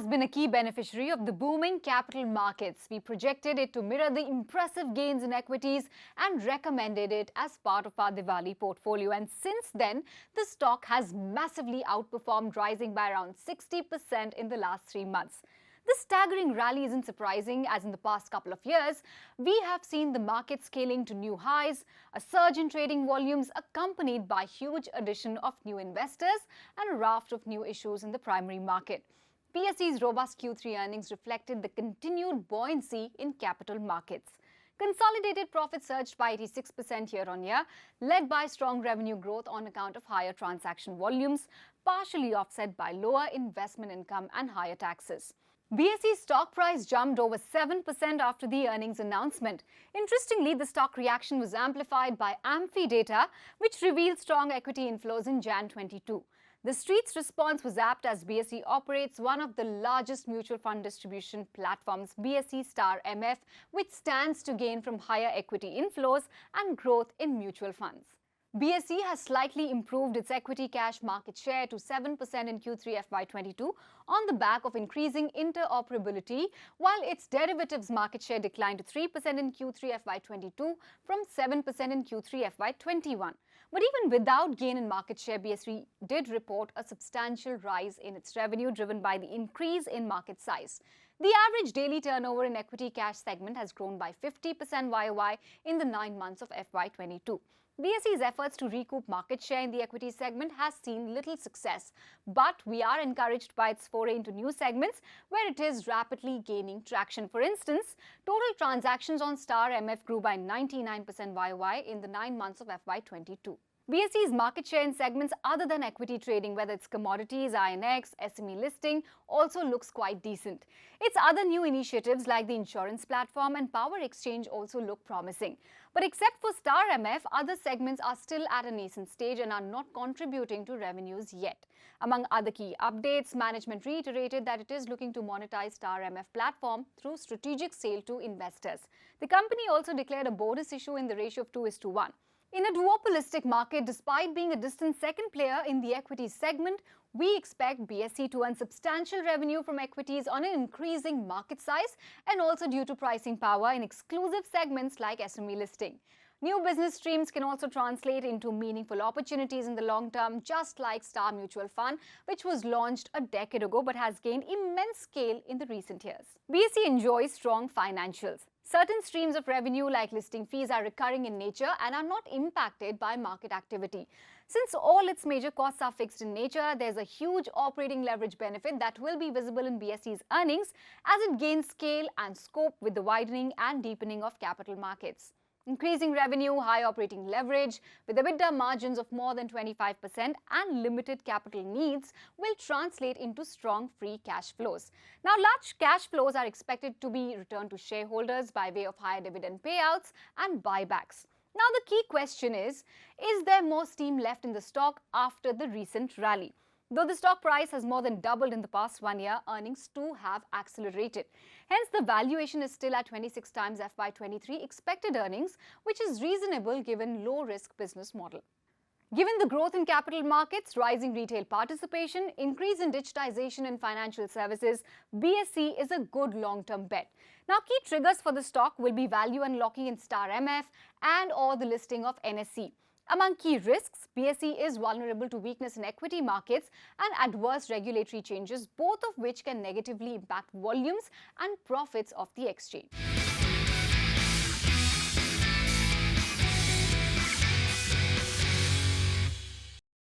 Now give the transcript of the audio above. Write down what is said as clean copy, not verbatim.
has been a key beneficiary of the booming capital markets. We projected it to mirror the impressive gains in equities and recommended it as part of our Diwali portfolio. And since then, the stock has massively outperformed, rising by around 60% in the last 3 months. This staggering rally isn't surprising, as in the past couple of years, we have seen the market scaling to new highs, a surge in trading volumes accompanied by huge addition of new investors and a raft of new issues in the primary market. BSE's robust Q3 earnings reflected the continued buoyancy in capital markets. Consolidated profits surged by 86% year-on-year, led by strong revenue growth on account of higher transaction volumes, partially offset by lower investment income and higher taxes. BSE's stock price jumped over 7% after the earnings announcement. Interestingly, the stock reaction was amplified by AMFI data, which revealed strong equity inflows in Jan 22. The street's response was apt, as BSE operates one of the largest mutual fund distribution platforms, BSE Star MF, which stands to gain from higher equity inflows and growth in mutual funds. BSE has slightly improved its equity cash market share to 7% in Q3 FY22 on the back of increasing interoperability, while its derivatives market share declined to 3% in Q3 FY22 from 7% in Q3 FY21. But even without gain in market share, BSE did report a substantial rise in its revenue, driven by the increase in market size. The average daily turnover in equity cash segment has grown by 50% YOY in the 9 months of FY22. BSE's efforts to recoup market share in the equity segment has seen little success, but we are encouraged by its foray into new segments where it is rapidly gaining traction. For instance, total transactions on Star MF grew by 99% YOY in the 9 months of FY22. BSE's market share in segments other than equity trading, whether it's commodities, INX, SME listing, also looks quite decent. Its other new initiatives like the insurance platform and power exchange also look promising. But except for Star MF, other segments are still at a nascent stage and are not contributing to revenues yet. Among other key updates, management reiterated that it is looking to monetize Star MF platform through strategic sale to investors. The company also declared a bonus issue in the ratio of 2:1. In a duopolistic market, despite being a distant second player in the equities segment, we expect BSE to earn substantial revenue from equities on an increasing market size and also due to pricing power in exclusive segments like SME listing. New business streams can also translate into meaningful opportunities in the long term, just like Star Mutual Fund, which was launched a decade ago but has gained immense scale in the recent years. BSE enjoys strong financials. Certain streams of revenue like listing fees are recurring in nature and are not impacted by market activity. Since all its major costs are fixed in nature, there's a huge operating leverage benefit that will be visible in BSE's earnings as it gains scale and scope with the widening and deepening of capital markets. Increasing revenue, high operating leverage, with EBITDA margins of more than 25% and limited capital needs will translate into strong free cash flows. Now, large cash flows are expected to be returned to shareholders by way of higher dividend payouts and buybacks. Now, the key question is there more steam left in the stock after the recent rally? Though the stock price has more than doubled in the past 1 year, earnings too have accelerated. Hence, the valuation is still at 26 times FY23 expected earnings, which is reasonable given low-risk business model. Given the growth in capital markets, rising retail participation, increase in digitisation in financial services, BSE is a good long-term bet. Now, key triggers for the stock will be value unlocking in Star MF and/or the listing of NSE. Among key risks, BSE is vulnerable to weakness in equity markets and adverse regulatory changes, both of which can negatively impact volumes and profits of the exchange.